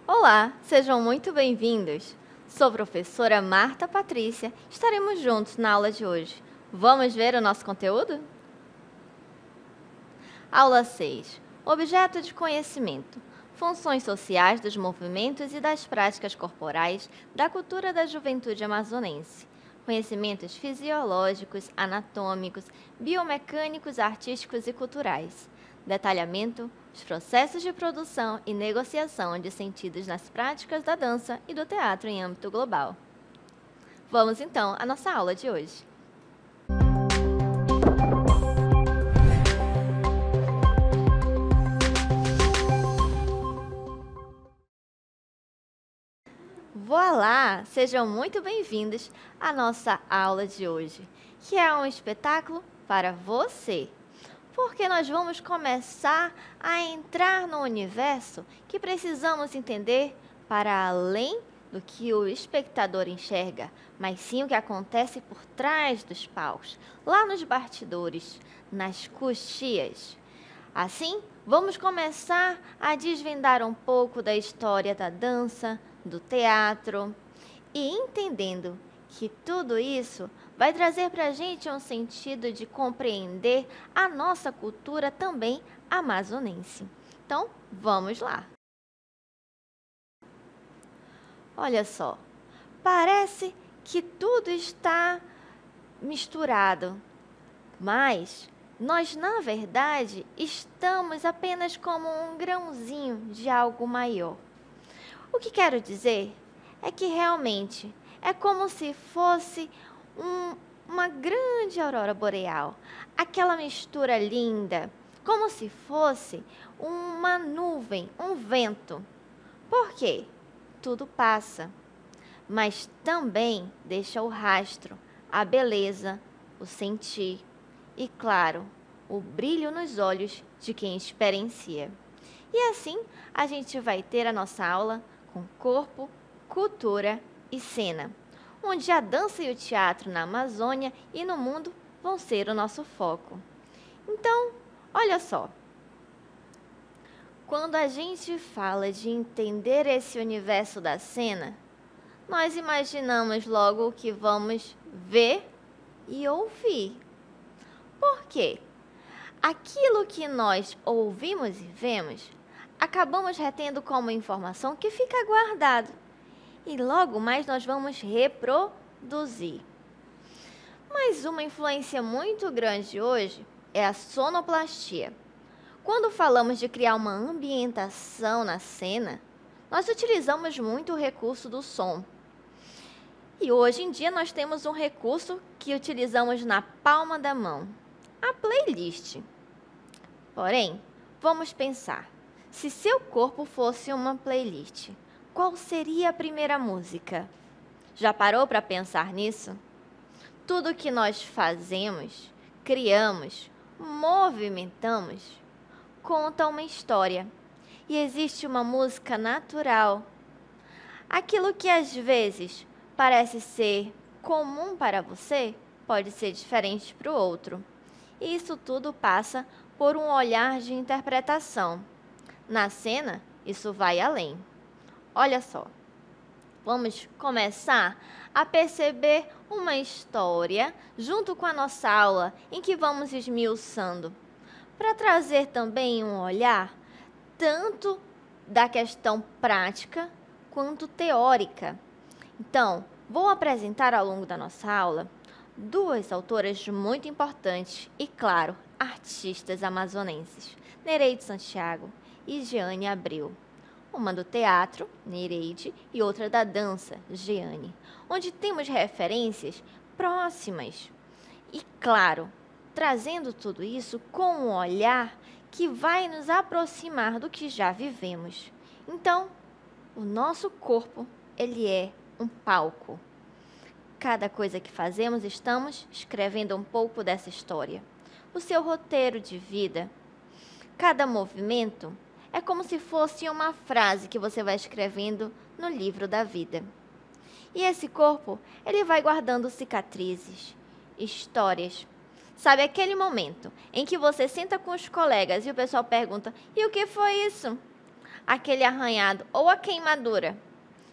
Olá, sejam muito bem-vindos. Sou a professora Marta Patrícia. Estaremos juntos na aula de hoje. Vamos ver o nosso conteúdo? Aula 6. Objeto de conhecimento. Funções sociais dos movimentos e das práticas corporais da cultura da juventude amazonense. Conhecimentos fisiológicos, anatômicos, biomecânicos, artísticos e culturais. Detalhamento, os processos de produção e negociação de sentidos nas práticas da dança e do teatro em âmbito global. Vamos então à nossa aula de hoje. Voilá! Sejam muito bem-vindos à nossa aula de hoje, que é um espetáculo para você. Porque nós vamos começar a entrar no universo que precisamos entender para além do que o espectador enxerga, mas sim o que acontece por trás dos palcos, lá nos bastidores, nas coxias. Assim, vamos começar a desvendar um pouco da história da dança, do teatro, e entendendo que tudo isso vai trazer para a gente um sentido de compreender a nossa cultura também amazonense. Então, vamos lá! Olha só, parece que tudo está misturado, mas nós, na verdade, estamos apenas como um grãozinho de algo maior. O que quero dizer é que realmente é como se fosse uma grande aurora boreal, aquela mistura linda, como se fosse uma nuvem, um vento. Por quê? Tudo passa, mas também deixa o rastro, a beleza, o sentir e, claro, o brilho nos olhos de quem experiencia. E assim a gente vai ter a nossa aula com corpo, cultura e cena, onde a dança e o teatro na Amazônia e no mundo vão ser o nosso foco. Então, olha só. Quando a gente fala de entender esse universo da cena, nós imaginamos logo o que vamos ver e ouvir. Por quê? Aquilo que nós ouvimos e vemos, acabamos retendo como informação que fica guardado. E logo mais nós vamos reproduzir. Mas uma influência muito grande hoje é a sonoplastia. Quando falamos de criar uma ambientação na cena, nós utilizamos muito o recurso do som. E hoje em dia nós temos um recurso que utilizamos na palma da mão, a playlist. Porém, vamos pensar, se seu corpo fosse uma playlist, qual seria a primeira música? Já parou para pensar nisso? Tudo que nós fazemos, criamos, movimentamos, conta uma história. E existe uma música natural. Aquilo que às vezes parece ser comum para você, pode ser diferente para o outro. E isso tudo passa por um olhar de interpretação. Na cena, isso vai além. Olha só, vamos começar a perceber uma história junto com a nossa aula em que vamos esmiuçando, para trazer também um olhar tanto da questão prática quanto teórica. Então, vou apresentar ao longo da nossa aula duas autoras muito importantes e, claro, artistas amazonenses, Nereide Santiago e Jeane Abreu. Uma do teatro, Nereide, e outra da dança, Jeane, onde temos referências próximas. E, claro, trazendo tudo isso com um olhar que vai nos aproximar do que já vivemos. Então, o nosso corpo, ele é um palco. Cada coisa que fazemos, estamos escrevendo um pouco dessa história. O seu roteiro de vida. Cada movimento é como se fosse uma frase que você vai escrevendo no livro da vida. E esse corpo, ele vai guardando cicatrizes, histórias. Sabe aquele momento em que você senta com os colegas e o pessoal pergunta: e o que foi isso? Aquele arranhado ou a queimadura.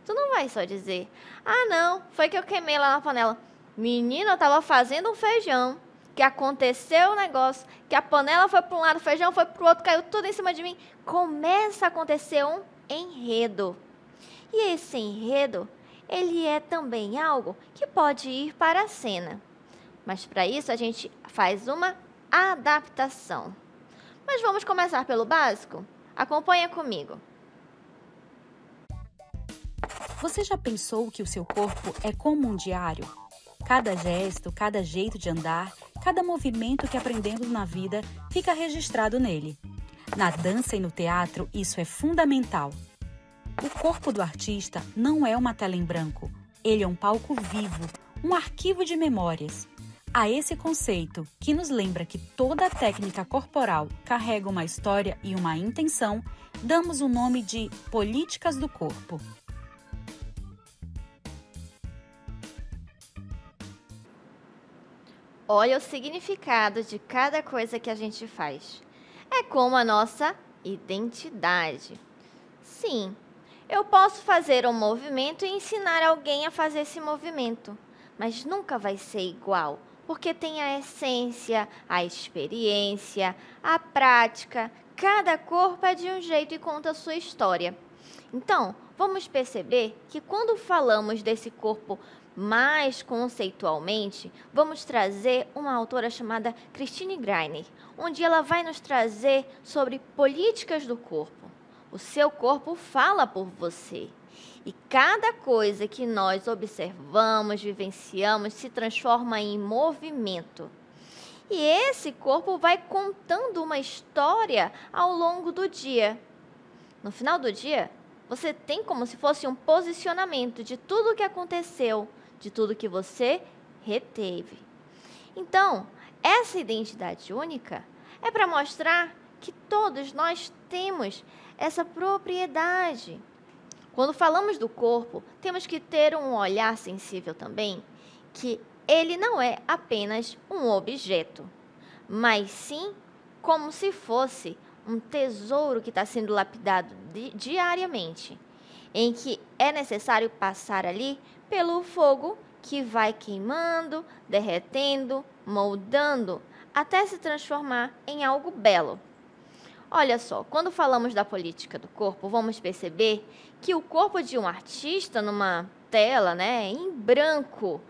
Tu não vai só dizer: ah, não, foi que eu queimei lá na panela. Menina, eu estava fazendo um feijão, que aconteceu o negócio, que a panela foi para um lado, o feijão foi para o outro, caiu tudo em cima de mim. Começa a acontecer um enredo. E esse enredo, ele é também algo que pode ir para a cena. Mas para isso a gente faz uma adaptação. Mas vamos começar pelo básico? Acompanha comigo. Você já pensou que o seu corpo é como um diário? Cada gesto, cada jeito de andar, cada movimento que aprendemos na vida fica registrado nele. Na dança e no teatro, isso é fundamental. O corpo do artista não é uma tela em branco. Ele é um palco vivo, um arquivo de memórias. A esse conceito, que nos lembra que toda técnica corporal carrega uma história e uma intenção, damos o nome de políticas do corpo. Olha o significado de cada coisa que a gente faz. É como a nossa identidade. Sim, eu posso fazer um movimento e ensinar alguém a fazer esse movimento, mas nunca vai ser igual, porque tem a essência, a experiência, a prática. Cada corpo é de um jeito e conta a sua história. Então, vamos perceber que quando falamos desse corpo mais conceitualmente, vamos trazer uma autora chamada Christine Greiner, onde ela vai nos trazer sobre políticas do corpo. O seu corpo fala por você. E cada coisa que nós observamos, vivenciamos, se transforma em movimento. E esse corpo vai contando uma história ao longo do dia. No final do dia, você tem como se fosse um posicionamento de tudo o que aconteceu, de tudo que você reteve. Então, essa identidade única é para mostrar que todos nós temos essa propriedade. Quando falamos do corpo, temos que ter um olhar sensível também, que ele não é apenas um objeto, mas sim como se fosse um tesouro que está sendo lapidado diariamente, em que é necessário passar ali pelo fogo que vai queimando, derretendo, moldando, até se transformar em algo belo. Olha só, quando falamos da política do corpo, vamos perceber que o corpo de um artista numa tela, em branco,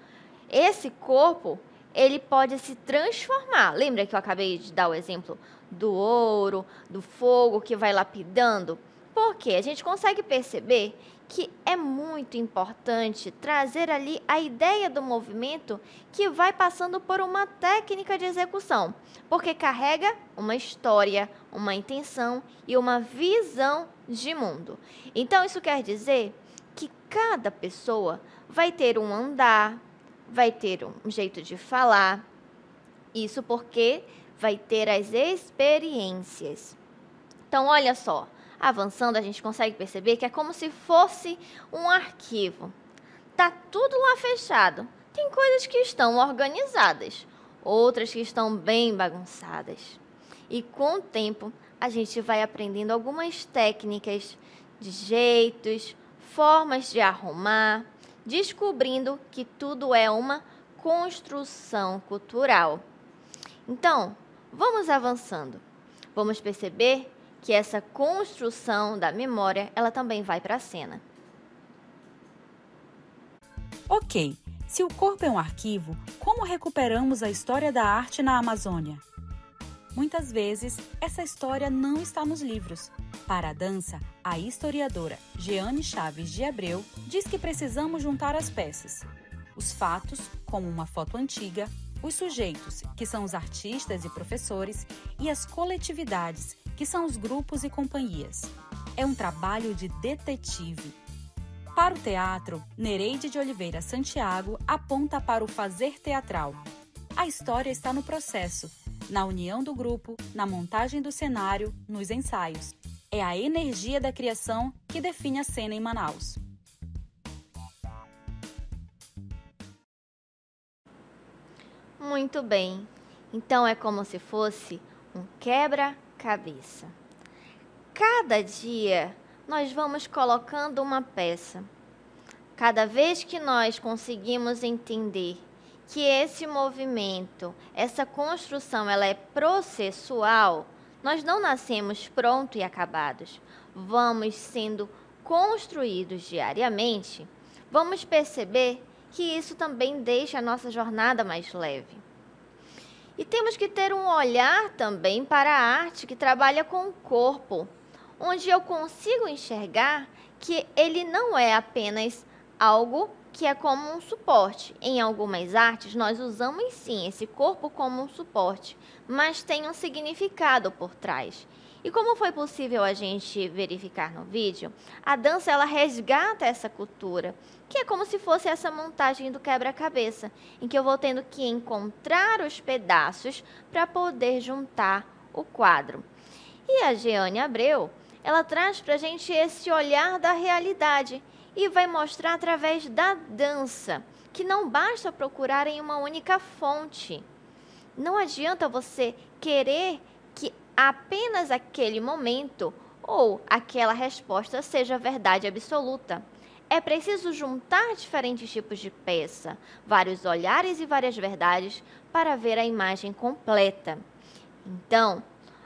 esse corpo, ele pode se transformar. Lembra que eu acabei de dar o exemplo do ouro, do fogo que vai lapidando? Porque a gente consegue perceber que é muito importante trazer ali a ideia do movimento que vai passando por uma técnica de execução, porque carrega uma história, uma intenção e uma visão de mundo. Então, isso quer dizer que cada pessoa vai ter um andar, vai ter um jeito de falar, isso porque vai ter as experiências. Então, olha só, avançando, a gente consegue perceber que é como se fosse um arquivo. Tá tudo lá fechado. Tem coisas que estão organizadas, outras que estão bem bagunçadas. E com o tempo, a gente vai aprendendo algumas técnicas de jeitos, formas de arrumar, descobrindo que tudo é uma construção cultural. Então, vamos avançando. Vamos perceber que essa construção da memória, ela também vai para a cena. Ok, se o corpo é um arquivo, como recuperamos a história da arte na Amazônia? Muitas vezes, essa história não está nos livros. Para a dança, a historiadora Jeane Chaves de Abreu diz que precisamos juntar as peças. Os fatos, como uma foto antiga, os sujeitos, que são os artistas e professores, e as coletividades, que são os grupos e companhias. É um trabalho de detetive. Para o teatro, Nereide de Oliveira Santiago aponta para o fazer teatral. A história está no processo, na união do grupo, na montagem do cenário, nos ensaios. É a energia da criação que define a cena em Manaus. Muito bem. Então é como se fosse um quebra-cabeça. Cada dia nós vamos colocando uma peça. Cada vez que nós conseguimos entender que esse movimento, essa construção, ela é processual, nós não nascemos prontos e acabados. Vamos sendo construídos diariamente. Vamos perceber que isso também deixa a nossa jornada mais leve. E temos que ter um olhar também para a arte que trabalha com o corpo, onde eu consigo enxergar que ele não é apenas algo que é como um suporte. Em algumas artes, nós usamos sim esse corpo como um suporte, mas tem um significado por trás. E como foi possível a gente verificar no vídeo, a dança ela resgata essa cultura, que é como se fosse essa montagem do quebra-cabeça, em que eu vou tendo que encontrar os pedaços para poder juntar o quadro. E a Jeane Abreu, ela traz para a gente esse olhar da realidade e vai mostrar através da dança, que não basta procurar em uma única fonte. Não adianta você querer que apenas aquele momento ou aquela resposta seja verdade absoluta. É preciso juntar diferentes tipos de peça, vários olhares e várias verdades para ver a imagem completa. Então,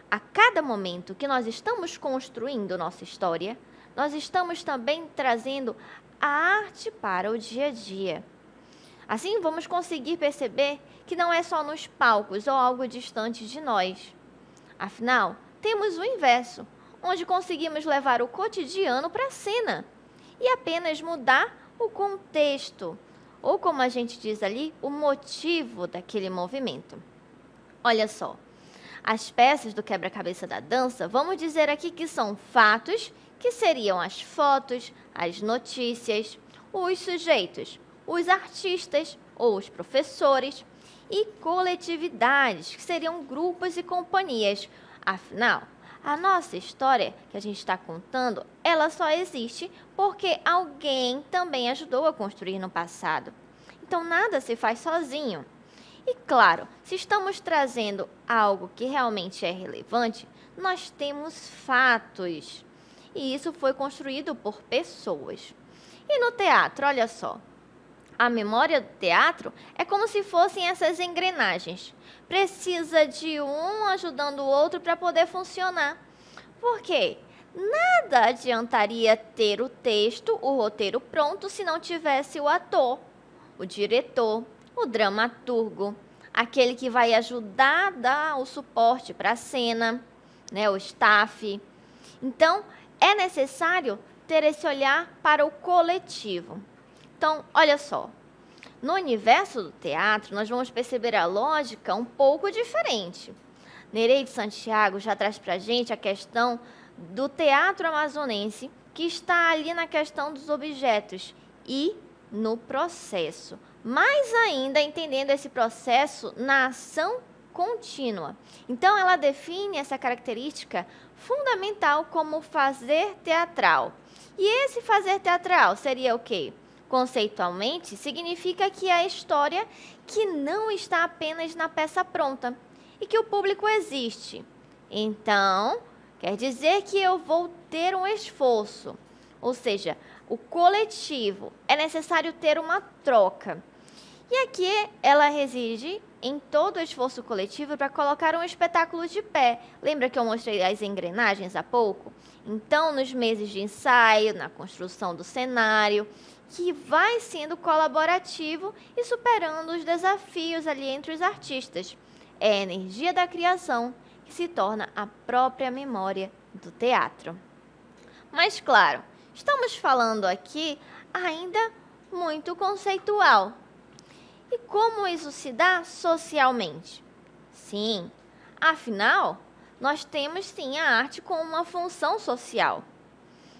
a cada momento que nós estamos construindo nossa história, nós estamos também trazendo a arte para o dia a dia. Assim, vamos conseguir perceber que não é só nos palcos ou algo distante de nós. Afinal, temos o inverso, onde conseguimos levar o cotidiano para a cena e apenas mudar o contexto, ou como a gente diz ali, o motivo daquele movimento. Olha só, as peças do quebra-cabeça da dança, vamos dizer aqui que são fatos, que seriam as fotos, as notícias, os sujeitos, os artistas ou os professores, e coletividades, que seriam grupos e companhias. Afinal, a nossa história que a gente está contando, ela só existe porque alguém também ajudou a construir no passado. Então, nada se faz sozinho. E claro, se estamos trazendo algo que realmente é relevante, nós temos fatos. E isso foi construído por pessoas. E no teatro, olha só. A memória do teatro é como se fossem essas engrenagens. Precisa de um ajudando o outro para poder funcionar. Por quê? Nada adiantaria ter o texto, o roteiro pronto, se não tivesse o ator, o diretor, o dramaturgo, aquele que vai ajudar a dar o suporte para a cena, né, o staff. Então, é necessário ter esse olhar para o coletivo. Então, olha só, no universo do teatro, nós vamos perceber a lógica um pouco diferente. Nereide Santiago já traz para a gente a questão do teatro amazonense, que está ali na questão dos objetos e no processo. Mais ainda, entendendo esse processo na ação contínua. Então, ela define essa característica fundamental como fazer teatral. E esse fazer teatral seria o quê? Conceitualmente, significa que é a história que não está apenas na peça pronta e que o público existe. Então, quer dizer que eu vou ter um esforço, ou seja, o coletivo, é necessário ter uma troca. E aqui ela reside em todo o esforço coletivo para colocar um espetáculo de pé. Lembra que eu mostrei as engrenagens há pouco? Então, nos meses de ensaio, na construção do cenário, que vai sendo colaborativo e superando os desafios ali entre os artistas. É a energia da criação que se torna a própria memória do teatro. Mas, claro, estamos falando aqui ainda muito conceitual. E como isso se dá socialmente? Sim, afinal, nós temos sim a arte como uma função social.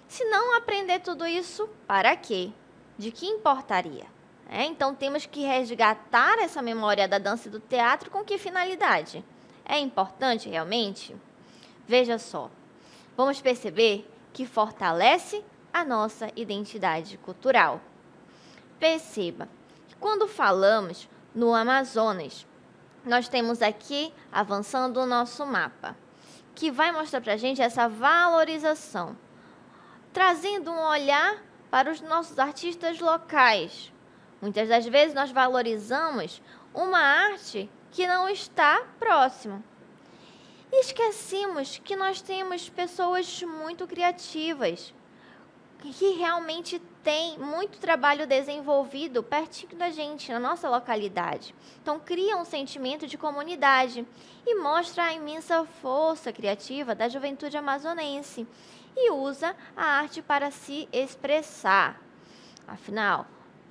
Se não aprender tudo isso, para quê? De que importaria? Então, temos que resgatar essa memória da dança e do teatro com que finalidade? É importante realmente? Veja só, vamos perceber que fortalece a nossa identidade cultural. Perceba que quando falamos no Amazonas, nós temos aqui, avançando o nosso mapa, que vai mostrar para a gente essa valorização, trazendo um olhar para os nossos artistas locais. Muitas das vezes nós valorizamos uma arte que não está próxima. E esquecemos que nós temos pessoas muito criativas, que realmente tem muito trabalho desenvolvido pertinho da gente, na nossa localidade. Então, cria um sentimento de comunidade e mostra a imensa força criativa da juventude amazonense e usa a arte para se expressar. Afinal,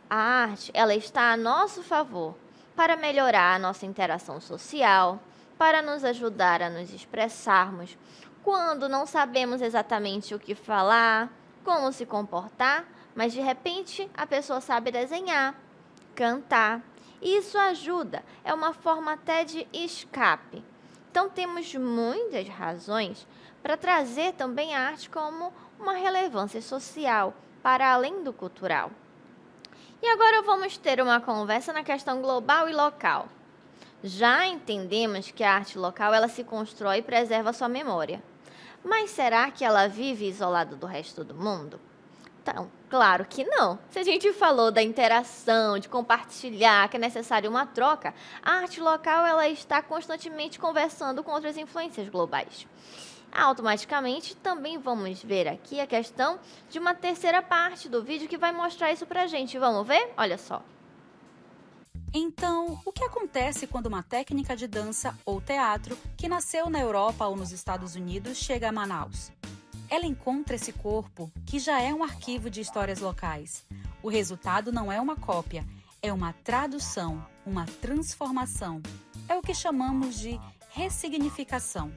a arte ela está a nosso favor para melhorar a nossa interação social, para nos ajudar a nos expressarmos quando não sabemos exatamente o que falar, como se comportar, mas de repente a pessoa sabe desenhar, cantar. Isso ajuda, é uma forma até de escape. Então temos muitas razões para trazer também a arte como uma relevância social, para além do cultural. E agora vamos ter uma conversa na questão global e local. Já entendemos que a arte local ela se constrói e preserva sua memória. Mas será que ela vive isolada do resto do mundo? Então, claro que não. Se a gente falou da interação, de compartilhar, que é necessário uma troca, a arte local ela está constantemente conversando com outras influências globais. Automaticamente, também vamos ver aqui a questão de uma terceira parte do vídeo que vai mostrar isso pra gente. Vamos ver? Olha só. Então, o que acontece quando uma técnica de dança ou teatro que nasceu na Europa ou nos Estados Unidos chega a Manaus? Ela encontra esse corpo que já é um arquivo de histórias locais. O resultado não é uma cópia, é uma tradução, uma transformação. É o que chamamos de ressignificação.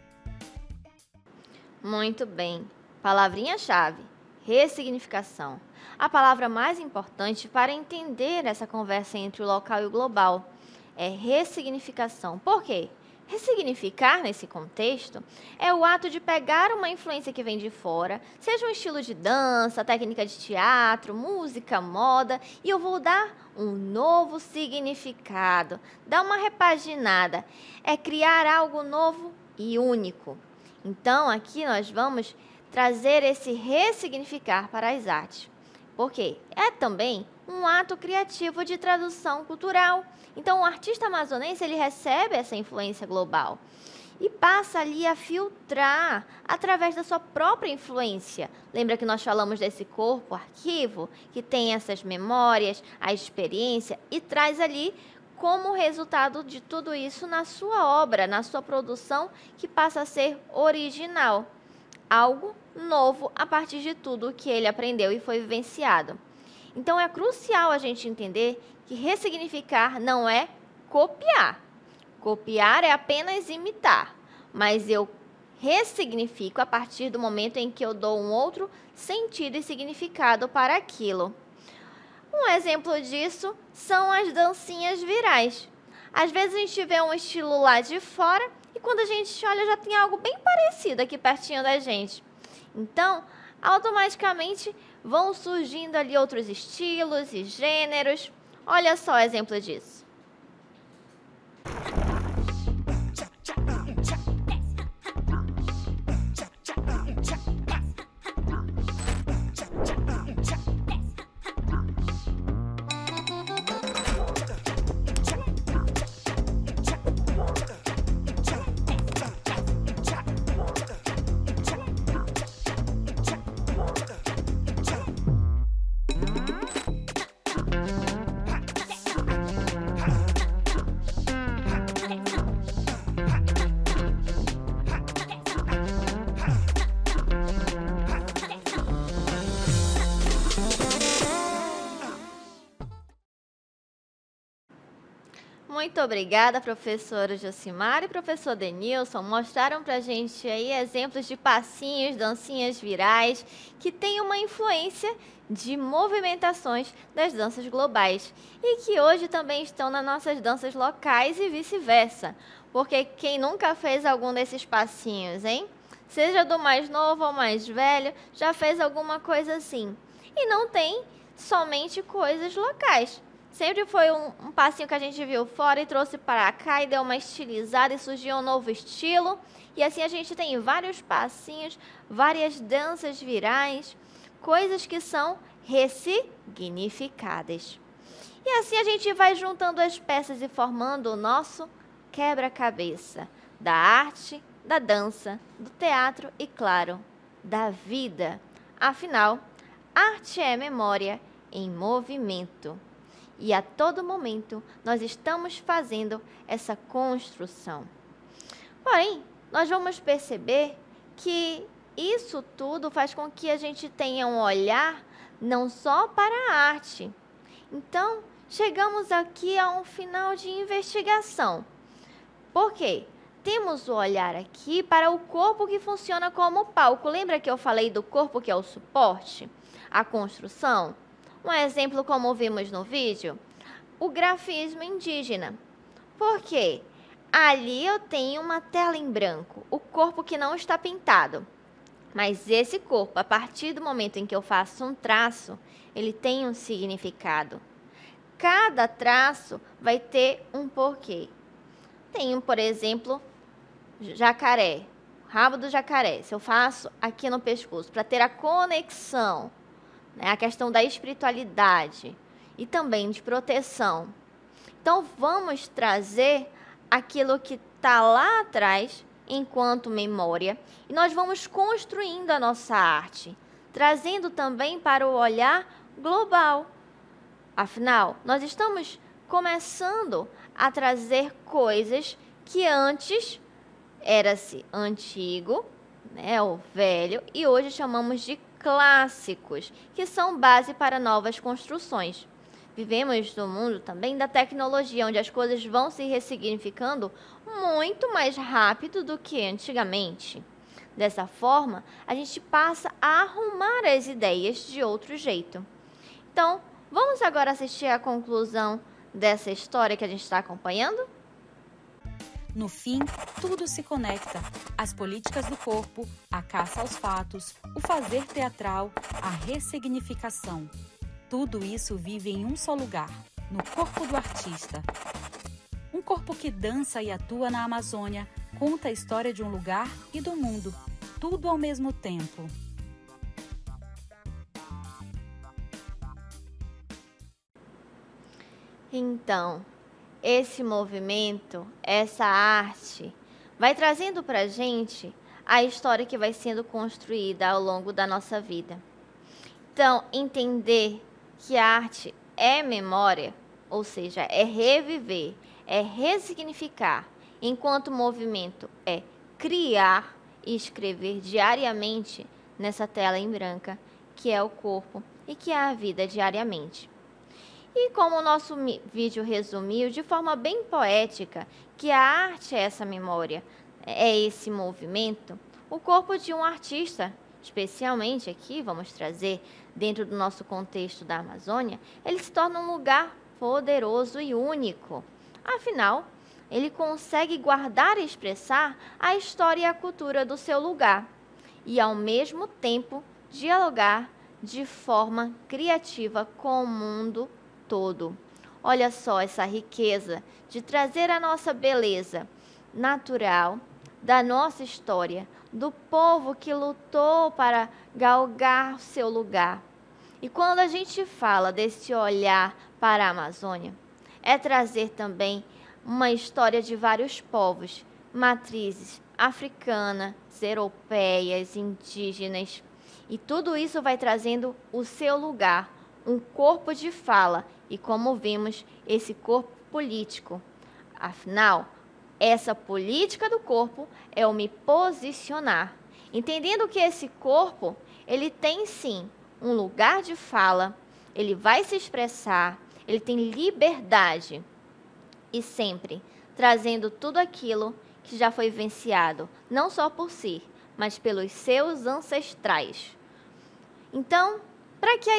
Muito bem. Palavrinha-chave: ressignificação. A palavra mais importante para entender essa conversa entre o local e o global é ressignificação. Por quê? Ressignificar, nesse contexto, é o ato de pegar uma influência que vem de fora, seja um estilo de dança, técnica de teatro, música, moda, e eu vou dar um novo significado, dar uma repaginada. É criar algo novo e único. Então, aqui nós vamos trazer esse ressignificar para as artes. Porque é também um ato criativo de tradução cultural. Então, o artista amazonense ele recebe essa influência global e passa ali a filtrar através da sua própria influência. Lembra que nós falamos desse corpo, arquivo, que tem essas memórias, a experiência e traz ali como resultado de tudo isso na sua obra, na sua produção, que passa a ser original. Algo novo a partir de tudo que ele aprendeu e foi vivenciado. Então, é crucial a gente entender que ressignificar não é copiar. Copiar é apenas imitar, mas eu ressignifico a partir do momento em que eu dou um outro sentido e significado para aquilo. Um exemplo disso são as dancinhas virais. Às vezes a gente vê um estilo lá de fora e quando a gente olha já tem algo bem parecido aqui pertinho da gente. Então, automaticamente vão surgindo ali outros estilos e gêneros. Olha só o exemplo disso. Muito obrigada, professora Josimar e professor Denilson. Mostraram para a gente aí exemplos de passinhos, dancinhas virais, que têm uma influência de movimentações das danças globais e que hoje também estão nas nossas danças locais e vice-versa. Porque quem nunca fez algum desses passinhos, hein? seja do mais novo ao mais velho, já fez alguma coisa assim. E não tem somente coisas locais. Sempre foi um passinho que a gente viu fora e trouxe para cá e deu uma estilizada e surgiu um novo estilo. E assim a gente tem vários passinhos, várias danças virais, coisas que são ressignificadas. E assim a gente vai juntando as peças e formando o nosso quebra-cabeça da arte, da dança, do teatro e, claro, da vida. Afinal, arte é memória em movimento. E a todo momento nós estamos fazendo essa construção. Porém, nós vamos perceber que isso tudo faz com que a gente tenha um olhar não só para a arte. Então, chegamos aqui a um final de investigação. Por quê? Temos o olhar aqui para o corpo que funciona como palco. Lembra que eu falei do corpo que é o suporte? A construção? Um exemplo como vimos no vídeo, o grafismo indígena. Por quê? Ali eu tenho uma tela em branco, o corpo que não está pintado. Mas esse corpo, a partir do momento em que eu faço um traço, ele tem um significado. Cada traço vai ter um porquê. Tenho, por exemplo, jacaré, rabo do jacaré. Se eu faço aqui no pescoço, para ter a conexão, a questão da espiritualidade e também de proteção. Então, vamos trazer aquilo que está lá atrás enquanto memória e nós vamos construindo a nossa arte, trazendo também para o olhar global. Afinal, nós estamos começando a trazer coisas que antes era-se antigo, o velho, e hoje chamamos de clássicos, que são base para novas construções. Vivemos no mundo também da tecnologia, onde as coisas vão se ressignificando muito mais rápido do que antigamente. Dessa forma, a gente passa a arrumar as ideias de outro jeito. Então, vamos agora assistir à conclusão dessa história que a gente está acompanhando? No fim, tudo se conecta. As políticas do corpo, a caça aos fatos, o fazer teatral, a ressignificação. Tudo isso vive em um só lugar, no corpo do artista. Um corpo que dança e atua na Amazônia, conta a história de um lugar e do mundo, tudo ao mesmo tempo. Então, esse movimento, essa arte, vai trazendo para a gente a história que vai sendo construída ao longo da nossa vida. Então, entender que a arte é memória, ou seja, é reviver, é ressignificar, enquanto o movimento é criar e escrever diariamente nessa tela em branca, que é o corpo e que é a vida diariamente. E como o nosso vídeo resumiu de forma bem poética que a arte é essa memória, é esse movimento, o corpo de um artista, especialmente aqui, vamos trazer dentro do nosso contexto da Amazônia, ele se torna um lugar poderoso e único. Afinal, ele consegue guardar e expressar a história e a cultura do seu lugar e, ao mesmo tempo, dialogar de forma criativa com o mundo todo. Olha só essa riqueza de trazer a nossa beleza natural, da nossa história, do povo que lutou para galgar o seu lugar. E quando a gente fala desse olhar para a Amazônia, é trazer também uma história de vários povos, matrizes africanas, europeias, indígenas. E tudo isso vai trazendo o seu lugar, um corpo de fala e, como vimos, esse corpo político. Afinal, essa política do corpo é o me posicionar, entendendo que esse corpo, ele tem sim um lugar de fala, ele vai se expressar, ele tem liberdade e sempre trazendo tudo aquilo que já foi vivenciado, não só por si, mas pelos seus ancestrais. Então, para que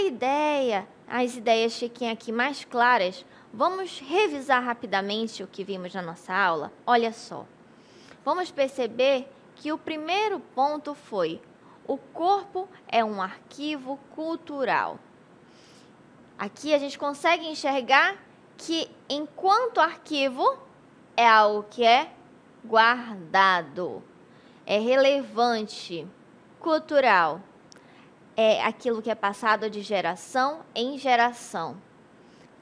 as ideias fiquem aqui mais claras, vamos revisar rapidamente o que vimos na nossa aula? Olha só, vamos perceber que o primeiro ponto foi: o corpo é um arquivo cultural. Aqui a gente consegue enxergar que, enquanto arquivo, é algo que é guardado, é relevante, cultural. É aquilo que é passado de geração em geração.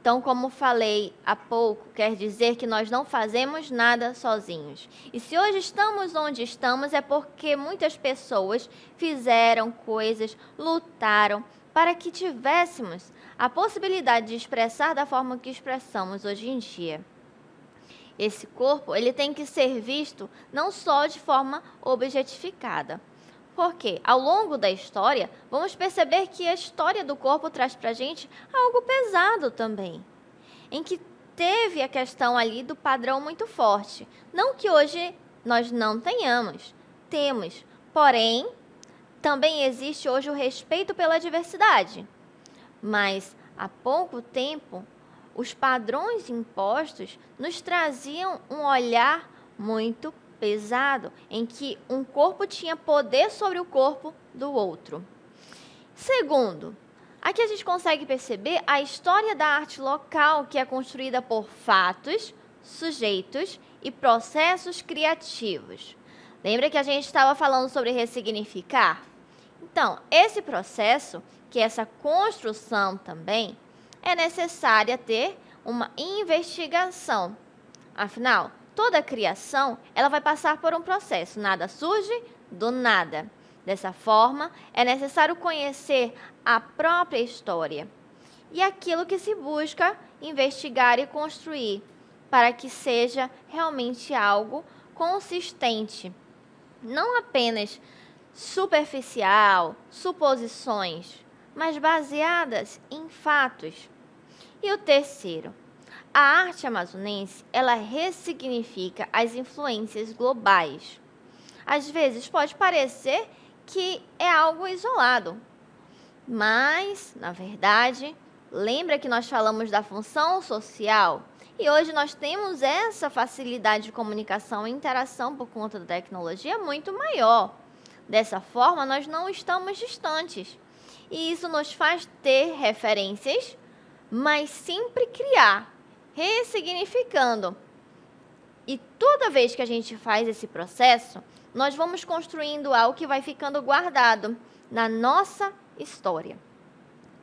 Então, como falei há pouco, quer dizer que nós não fazemos nada sozinhos. E se hoje estamos onde estamos, é porque muitas pessoas fizeram coisas, lutaram para que tivéssemos a possibilidade de expressar da forma que expressamos hoje em dia. Esse corpo, ele tem que ser visto não só de forma objetificada. Porque, ao longo da história, vamos perceber que a história do corpo traz para a gente algo pesado também. Em que teve a questão ali do padrão muito forte. Não que hoje nós não tenhamos, temos. Porém, também existe hoje o respeito pela diversidade. Mas, há pouco tempo, os padrões impostos nos traziam um olhar muito pesado, em que um corpo tinha poder sobre o corpo do outro. Segundo, aqui a gente consegue perceber a história da arte local, que é construída por fatos, sujeitos e processos criativos. Lembra que a gente estava falando sobre ressignificar? Então, esse processo, que é essa construção também, é necessária ter uma investigação. Afinal, toda criação, ela vai passar por um processo, nada surge do nada. Dessa forma, é necessário conhecer a própria história e aquilo que se busca investigar e construir, para que seja realmente algo consistente, não apenas superficial, suposições, mas baseadas em fatos. E o terceiro, a arte amazonense, ela ressignifica as influências globais. Às vezes pode parecer que é algo isolado, mas, na verdade, lembra que nós falamos da função social? E hoje nós temos essa facilidade de comunicação e interação por conta da tecnologia muito maior. Dessa forma, nós não estamos distantes. E isso nos faz ter referências, mas sempre criar, ressignificando. E toda vez que a gente faz esse processo, nós vamos construindo algo que vai ficando guardado na nossa história.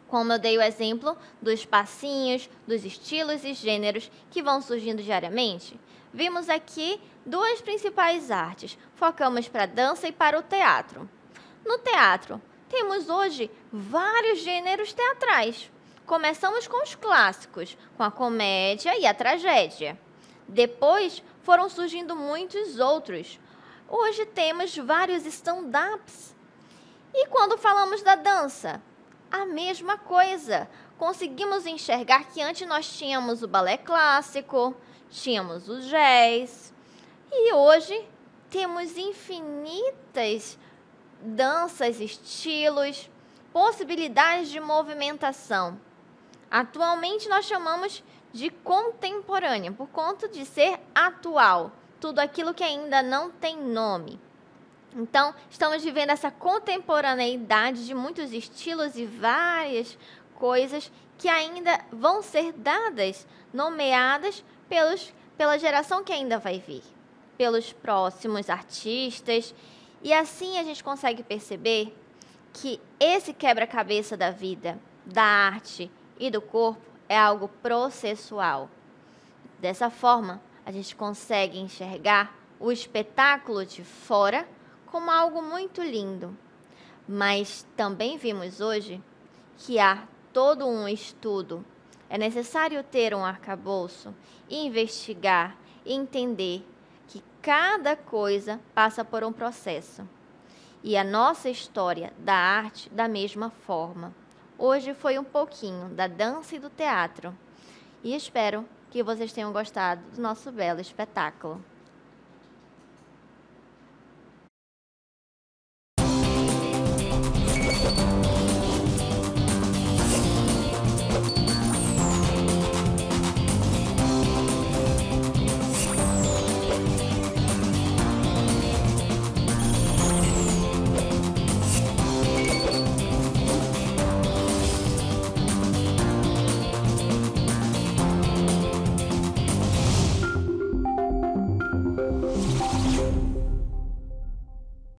Como eu dei o exemplo dos passinhos, dos estilos e gêneros que vão surgindo diariamente, vimos aqui duas principais artes. Focamos para a dança e para o teatro. No teatro, temos hoje vários gêneros teatrais. Começamos com os clássicos, com a comédia e a tragédia. Depois foram surgindo muitos outros. Hoje temos vários stand-ups. E quando falamos da dança? A mesma coisa. Conseguimos enxergar que antes nós tínhamos o balé clássico, tínhamos o jazz. E hoje temos infinitas danças, estilos, possibilidades de movimentação. Atualmente nós chamamos de contemporânea, por conta de ser atual, tudo aquilo que ainda não tem nome. Então, estamos vivendo essa contemporaneidade de muitos estilos e várias coisas que ainda vão ser dadas, nomeadas pela geração que ainda vai vir, pelos próximos artistas. E assim a gente consegue perceber que esse quebra-cabeça da vida, da arte e do corpo é algo processual. Dessa forma, a gente consegue enxergar o espetáculo de fora como algo muito lindo. Mas também vimos hoje que há todo um estudo. É necessário ter um arcabouço, investigar e entender que cada coisa passa por um processo. E a nossa história da arte da mesma forma. Hoje foi um pouquinho da dança e do teatro. E espero que vocês tenham gostado do nosso belo espetáculo.